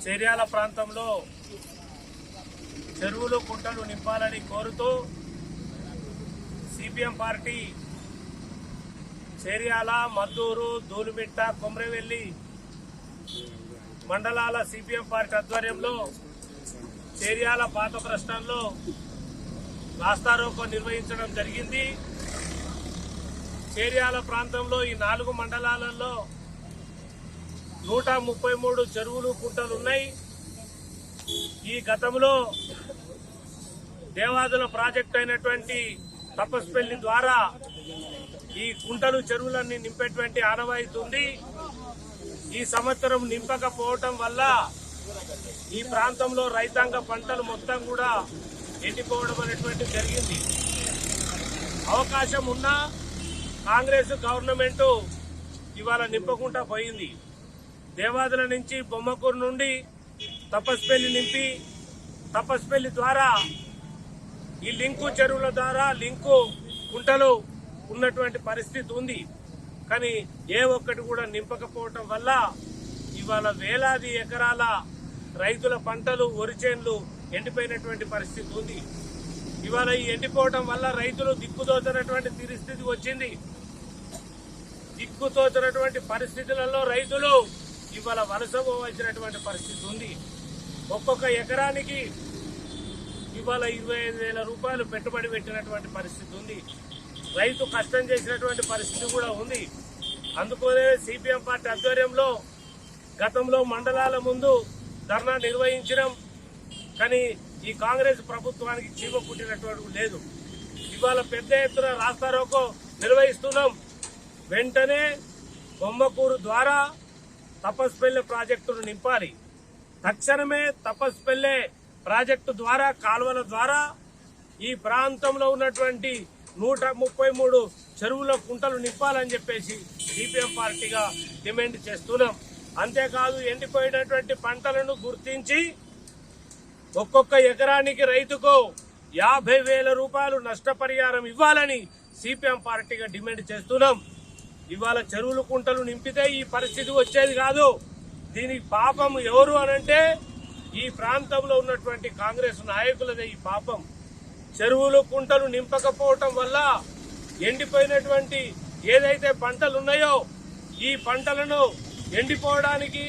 చేర్యాల ప్రాంతంలో చెరువులు కుంటలు నింపాలని కోరుతూ సిపిఎం పార్టీ చేర్యాల, మద్దూరు, దూలిమిట్ట, కొమ్రవెల్లి మండలాల సిపిఎం పార్టీ ఆధ్వర్యంలో చేర్యాల పాత బస్టాండ్లో రాస్తారోకో నిర్వహించడం జరిగింది. చేర్యాల ప్రాంతంలో ఈ 4 మండలాలలో 133 చెరువులు కుంటలు ఉన్నాయి. ఈ గతంలో దేవాదుల ప్రాజెక్టు అయినటువంటి తపస్పల్లి ద్వారా ఈ కుంటలు చెరువులన్నీ నింపేటువంటి ఆనవాయితీ ఉంది. ఈ సంవత్సరం నింపకపోవటం వల్ల ఈ ప్రాంతంలో రైతాంగ పంటలు మొత్తం కూడా ఎండిపోవడం అనేటువంటి జరిగింది. అవకాశం ఉన్నా కాంగ్రెస్ గవర్నమెంట్ ఇవాళ నింపకుండా పోయింది. దేవాదుల నుంచి బొమ్మకూరు నుండి తపస్పల్లి నింపి తపస్పల్లి ద్వారా ఈ లింకు చెరువుల ద్వారా లింకు కుంటలు ఉన్నటువంటి పరిస్థితి ఉంది. కానీ ఏ ఒక్కటి కూడా నింపకపోవటం వల్ల ఇవాళ వేలాది ఎకరాల రైతుల పంటలు వరిచేన్లు ఎండిపోయినటువంటి పరిస్థితి ఉంది. ఇవాళ ఈ ఎండిపోవటం వల్ల రైతులు దిక్కుతోచినటువంటి పరిస్థితి వచ్చింది. దిక్కుతోచినటువంటి పరిస్థితులలో రైతులు ఇవాళ వలస పోవాల్సినటువంటి పరిస్థితి ఉంది. ఒక్కొక్క ఎకరానికి ఇవాళ 25,000 రూపాయలు పెట్టుబడి పెట్టినటువంటి పరిస్థితి ఉంది. రైతు కష్టం చేసినటువంటి పరిస్థితి కూడా ఉంది. అందుకనే సిపిఎం పార్టీ ఆధ్వర్యంలో గతంలో మండలాల ముందు ధర్నా నిర్వహించడం, కానీ ఈ కాంగ్రెస్ ప్రభుత్వానికి చీమ పుట్టినటువంటి లేదు. ఇవాళ పెద్ద ఎత్తున రాస్తారోకో నిర్వహిస్తున్నాం. వెంటనే బొమ్మకూరు ద్వారా తపస్పల్లి ప్రాజెక్టును నింపాలి. తక్షణమే తపస్పల్లి ప్రాజెక్టు ద్వారా కాలువల ద్వారా ఈ ప్రాంతంలో ఉన్నటువంటి 133 చెరువుల కుంటలు నింపాలని చెప్పేసి సిపిఎం పార్టీగా డిమాండ్ చేస్తున్నాం. అంతేకాదు ఎండిపోయినటువంటి పంటలను గుర్తించి ఒక్కొక్క ఎకరానికి రైతుకు 50,000 రూపాయలు నష్టపరిహారం ఇవ్వాలని సిపిఎం పార్టీగా డిమాండ్ చేస్తున్నాం. ఇవాళ చెరువులు కుంటలు నింపితే ఈ పరిస్థితి వచ్చేది కాదు. దీనికి పాపం ఎవరు అనంటే ఈ ప్రాంతంలో ఉన్నటువంటి కాంగ్రెస్ నాయకులదే ఈ పాపం. చెరువులు కుంటలు నింపకపోవటం వల్ల ఎండిపోయినటువంటి ఏదైతే పంటలు ఉన్నాయో ఈ పంటలను ఎండిపోవడానికి,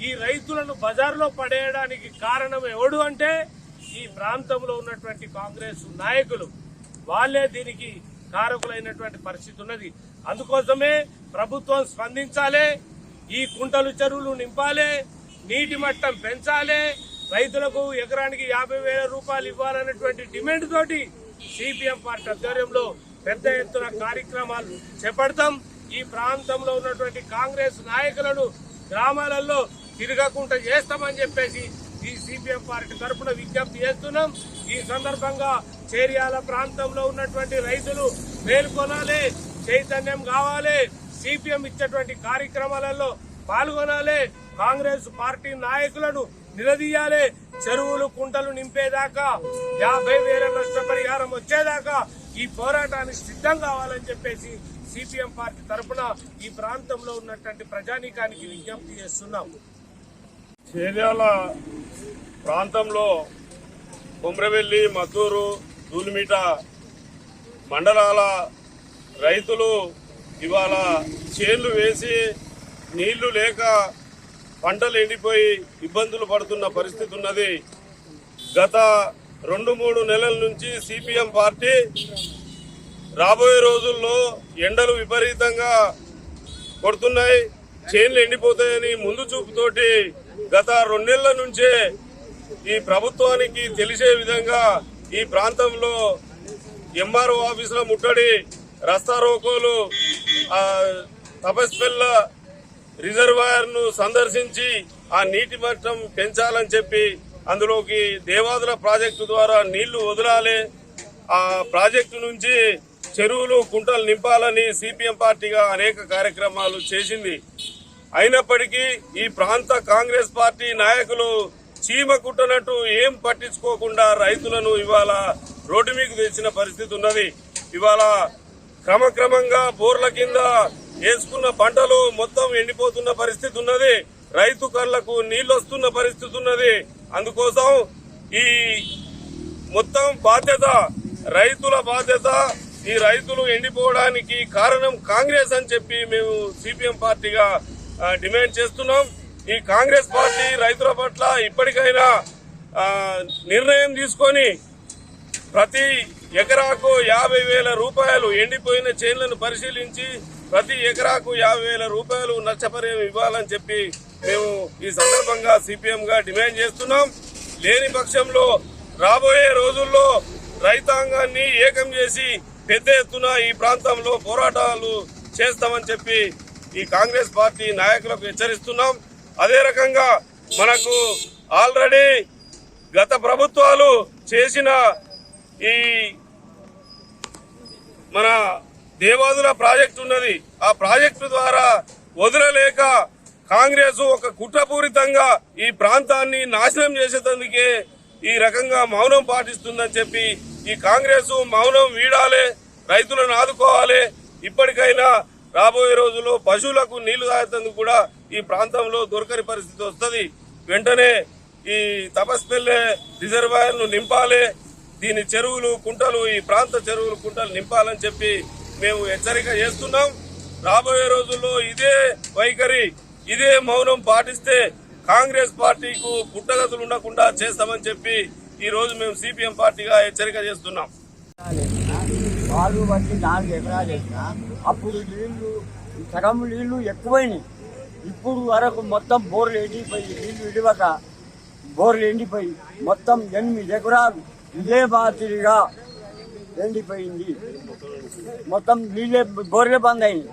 ఈ రైతులను బజార్లో పడేయడానికి కారణం ఎవడు అంటే ఈ ప్రాంతంలో ఉన్నటువంటి కాంగ్రెస్ నాయకులు. వాళ్లే దీనికి కారకులైనటువంటి పరిస్థితి ఉన్నది. అందుకోసమే ప్రభుత్వం స్పందించాలి. ఈ కుంటలు చెరువులు నింపాలి, నీటి మట్టం పెంచాలి, రైతులకు ఎకరానికి 50,000 రూపాయలు ఇవ్వాలన్నటువంటి డిమాండ్ తోటి సిపిఎం పార్టీ ఆధ్వర్యంలో పెద్ద ఎత్తున కార్యక్రమాలు చేపడతాం. ఈ ప్రాంతంలో ఉన్నటువంటి కాంగ్రెస్ నాయకులను గ్రామాలలో తిరగకుండా చేస్తామని చెప్పేసి ఈ సిపిఎం పార్టీ తరఫున విజ్ఞప్తి చేస్తున్నాం. ఈ సందర్భంగా చేర్యాల ప్రాంతంలో ఉన్నటువంటి రైతులు మేల్కొనాలి, చైతన్యం కావాలి, సిపిఎం ఇచ్చేటువంటి కార్యక్రమాలలో పాల్గొనాలి, కాంగ్రెస్ పార్టీ నాయకులను నిలదీయాలి. చెరువులు కుంటలు నింపేదాకా 50,000 నష్టపరిహారం వచ్చేదాకా ఈ పోరాటానికి సిద్ధం కావాలని చెప్పేసి సిపిఎం పార్టీ తరఫున ఈ ప్రాంతంలో ఉన్నటువంటి ప్రజానీకానికి విజ్ఞప్తి చేస్తున్నాం. చేర్యాల ప్రాంతంలో కొమ్రవెల్లి, మద్దూరు, దూలిమిట మండలాల రైతులు ఇవాళ చేన్లు వేసి నీళ్లు లేక పంటలు ఎండిపోయి ఇబ్బందులు పడుతున్న పరిస్థితి ఉన్నది. గత 2-3 నెలల నుంచి సిపిఎం పార్టీ రాబోయే రోజుల్లో ఎండలు విపరీతంగా కొడుతున్నాయి, చేన్లు ఎండిపోతాయని ముందు చూపుతోటి గత 2 నెలల నుంచే ఈ ప్రభుత్వానికి తెలిసే విధంగా ఈ ప్రాంతంలో ఎంఆర్ఓ ఆఫీసుల ముట్టడి, రస్తా రోకోలు, తపస్పెల్ల రిజర్వాయర్ ను సందర్శించి ఆ నీటి మట్టం పెంచాలని చెప్పి అందులోకి దేవాదుల ప్రాజెక్టు ద్వారా నీళ్లు వదలాలి, ఆ ప్రాజెక్టు నుంచి చెరువులు కుంటలు నింపాలని సిపిఎం పార్టీగా అనేక కార్యక్రమాలు చేసింది. అయినప్పటికీ ఈ ప్రాంత కాంగ్రెస్ పార్టీ నాయకులు చీమ కుట్టనట్టు ఏం పట్టించుకోకుండా రైతులను ఇవాళ రోడ్డు మీకు తెచ్చిన పరిస్థితి ఉన్నది. ఇవాళ క్రమక్రమంగా బోర్ల కింద వేసుకున్న పంటలు మొత్తం ఎండిపోతున్న పరిస్థితి ఉన్నది. రైతు కళ్లకు నీళ్లు వస్తున్న పరిస్థితి ఉన్నది. అందుకోసం ఈ మొత్తం బాధ్యత రైతుల బాధ్యత. ఈ రైతులు ఎండిపోవడానికి కారణం కాంగ్రెస్ అని చెప్పి మేము సిపిఎం పార్టీగా డిమాండ్ చేస్తున్నాం. ఈ కాంగ్రెస్ పార్టీ రైతుల పట్ల ఇప్పటికైనా నిర్ణయం తీసుకొని ప్రతి ఎకరాకు 50,000 రూపాయలు ఎండిపోయిన చేన్లను పరిశీలించి ప్రతి ఎకరాకు 50,000 రూపాయలు నష్టపరిహారం ఇవ్వాలని చెప్పి మేము ఈ సందర్భంగా సిపిఎం గా డిమాండ్ చేస్తున్నాం. లేని పక్షంలో రాబోయే రోజుల్లో రైతాంగాన్ని ఏకం చేసి పెద్ద ఎత్తున ఈ ప్రాంతంలో పోరాటాలు చేస్తామని చెప్పి ఈ కాంగ్రెస్ పార్టీ నాయకులకు హెచ్చరిస్తున్నాం. అదే రకంగా మనకు ఆల్రెడీ గత ప్రభుత్వాలు చేసిన ఈ మన దేవాదుల ప్రాజెక్టు ఉన్నది. ఆ ప్రాజెక్టు ద్వారా వదలలేక కాంగ్రెస్ ఒక కుట్రపూరితంగా ఈ ప్రాంతాన్ని నాశనం చేసేందుకే ఈ రకంగా మౌనం పాటిస్తుందని చెప్పి ఈ కాంగ్రెస్ మౌనం వీడాలి, రైతులను ఆదుకోవాలి. ఇప్పటికైనా రాబోయే రోజుల్లో పశువులకు నీళ్లు తాగేందుకు కూడా ఈ ప్రాంతంలో దొరకని పరిస్థితి వస్తుంది. వెంటనే ఈ తపస్పెల్లె రిజర్వాయర్ ను నింపాలి, దీని చెరువులు కుంటలు ఈ ప్రాంత చెరువులు కుంటలు నింపాలని చెప్పి మేము హెచ్చరిక చేస్తున్నాం. రాబోయే రోజుల్లో ఇదే వైఖరి ఇదే మౌనం పాటిస్తే కాంగ్రెస్ పార్టీకు పుట్టగతులు ఉండకుండా చేస్తామని చెప్పి ఈ రోజు మేము సిపిఎం పార్టీగా హెచ్చరిక చేస్తున్నాం. వాళ్ళు వచ్చి 4 ఎకరాలు వేసినా అప్పుడు నీళ్లు సగం నీళ్లు ఎక్కువైనాయి. ఇప్పుడు వరకు మొత్తం బోర్లు ఎండిపోయి నీళ్లు విడివక బోర్లు ఎండిపోయి మొత్తం 8 ఎకరాలు ఇదే మాదిరిగా ఎండిపోయింది. మొత్తం నీళ్ళే బోర్లే బంద్ అయింది.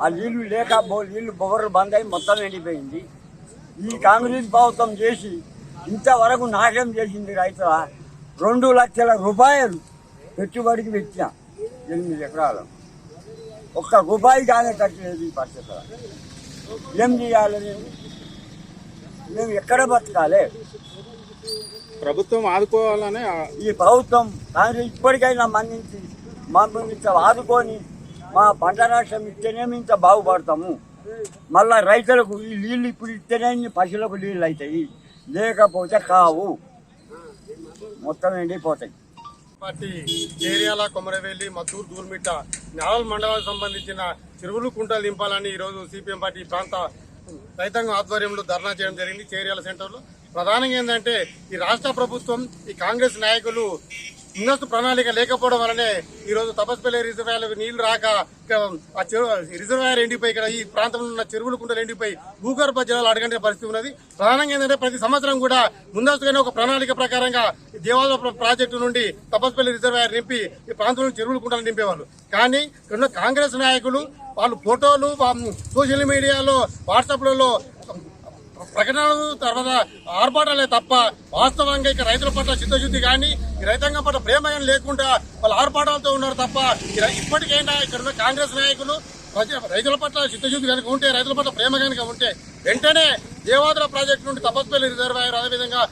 ఆ నీళ్లు లేక నీళ్లు బోర్లు బంద్ అయి మొత్తం ఎండిపోయింది. ఈ కాంగ్రెస్ ప్రభుత్వం చేసి ఇంతవరకు నాశనం చేసింది రైతుల 2 లక్షల రూపాయలు పెట్టుబడికి పెట్టిన 8 ఎకరాలు 1 రూపాయి కానీ కట్టలేదు. ఈ పరిస్థితుల్లో ఏం చేయాలని మేము ఎక్కడ బతకాలి? ప్రభుత్వం ఆదుకోవాలనే ఈ ప్రభుత్వం కాంగ్రెస్ ఇప్పటికైనా మన్నించి మమ్మల్ని ఇంత ఆదుకొని మా పంట రాష్ట్రం ఇస్తేనేమి ఇంత బాగుపడతాము. మళ్ళా రైతులకు ఈ నీళ్లు ఇప్పుడు ఇస్తేనే పశువులకు నీళ్ళు అవుతాయి, లేకపోతే కావు, మొత్తం ఎండిపోతాయి. పార్టీ చేర్యాల, కొమరవెల్లి, మద్దూరు, దూల్మిట్ట 4 మండలాలకు సంబంధించిన చెరువులు కుంటలు నింపాలని ఈరోజు సిపిఎం పార్టీ ప్రాంత రైతాంగం ఆధ్వర్యంలో ధర్నా చేయడం జరిగింది చేర్యాల సెంటర్లో. ప్రధానంగా ఏంటంటే ఈ రాష్ట్ర ప్రభుత్వం ఈ కాంగ్రెస్ నాయకులు ముందస్తు ప్రణాళిక లేకపోవడం వల్లనే ఈరోజు తపస్పల్లి రిజర్వాయర్లకు నీళ్లు రాక ఆ రిజర్వాయర్ ఎండిపోయి ఇక్కడ ఈ ప్రాంతంలో ఉన్న చెరువులు కుంటలు ఎండిపోయి భూగర్భ జలాలు అడగంటే పరిస్థితి ఉన్నది. ప్రధానంగా ఏంటంటే ప్రతి సంవత్సరం కూడా ముందస్తుగానే ఒక ప్రణాళిక ప్రకారంగా దేవాలయ ప్రాజెక్టు నుండి తపస్పల్లి రిజర్వాయర్ నింపి ఈ ప్రాంతంలో చెరువులు కుంటలు నింపేవాళ్ళు. కానీ ఇక్కడ కాంగ్రెస్ నాయకులు వాళ్ళు ఫోటోలు సోషల్ మీడియాలో వాట్సాప్లలో ప్రకటనలు తర్వాత ఆర్భాటాలే తప్ప వాస్తవంగా ఇక్కడ రైతుల పట్ల చిత్తశుద్ధి కానీ ఈ రైతాంగం పట్ల ప్రేమ కానీ లేకుండా వాళ్ళు ఆర్భాటాలతో ఉన్నారు తప్ప ఇప్పటికైనా ఇక్కడ ఉన్న కాంగ్రెస్ నాయకులు రైతుల పట్ల చిత్తశుద్ధి కనుక ఉంటే, రైతుల పట్ల ప్రేమ కనుక ఉంటే వెంటనే దేవాదుల ప్రాజెక్టు నుండి తపస్పల్లి రిజర్వాయర్ అదేవిధంగా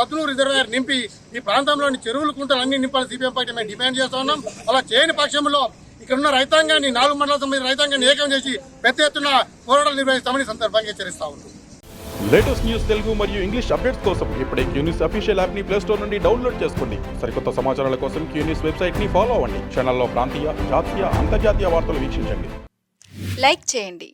లత్నూరు రిజర్వాయర్ నింపి ఈ ప్రాంతంలోని చెరువులు కుంటలు అన్ని నింపాలని సిపిఎం పార్టీ మేము డిమాండ్ చేస్తా ఉన్నాం. అలా చేయని పక్షంలో ఇక్కడ ఉన్న రైతాంగాన్ని 4 మండలాల సంబంధించిన రైతాంగాన్ని ఏకం చేసి పెద్ద ఎత్తున పోరాటాలు నిర్వహిస్తామని సందర్భంగా హెచ్చరిస్తా ఉన్నాం. లేటెస్ట్ న్యూస్ తెలుగు మరియు ఇంగ్లీష్ అప్డేట్స్ కోసం ఇప్పుడే క్యూన్యూస్ అఫీషియల్ యాప్ ని ప్లే స్టోర్ నుండి డౌన్లోడ్ చేసుకోండి. సరికొత్త సమాచారాల కోసం క్యూన్యూస్ వెబ్సైట్ ని ఫాలో అవ్వండి. ఛానల్లో ప్రాంతీయ, జాతీయ, అంతర్జాతీయ వార్తలు వీక్షించండి. లైక్ చేయండి,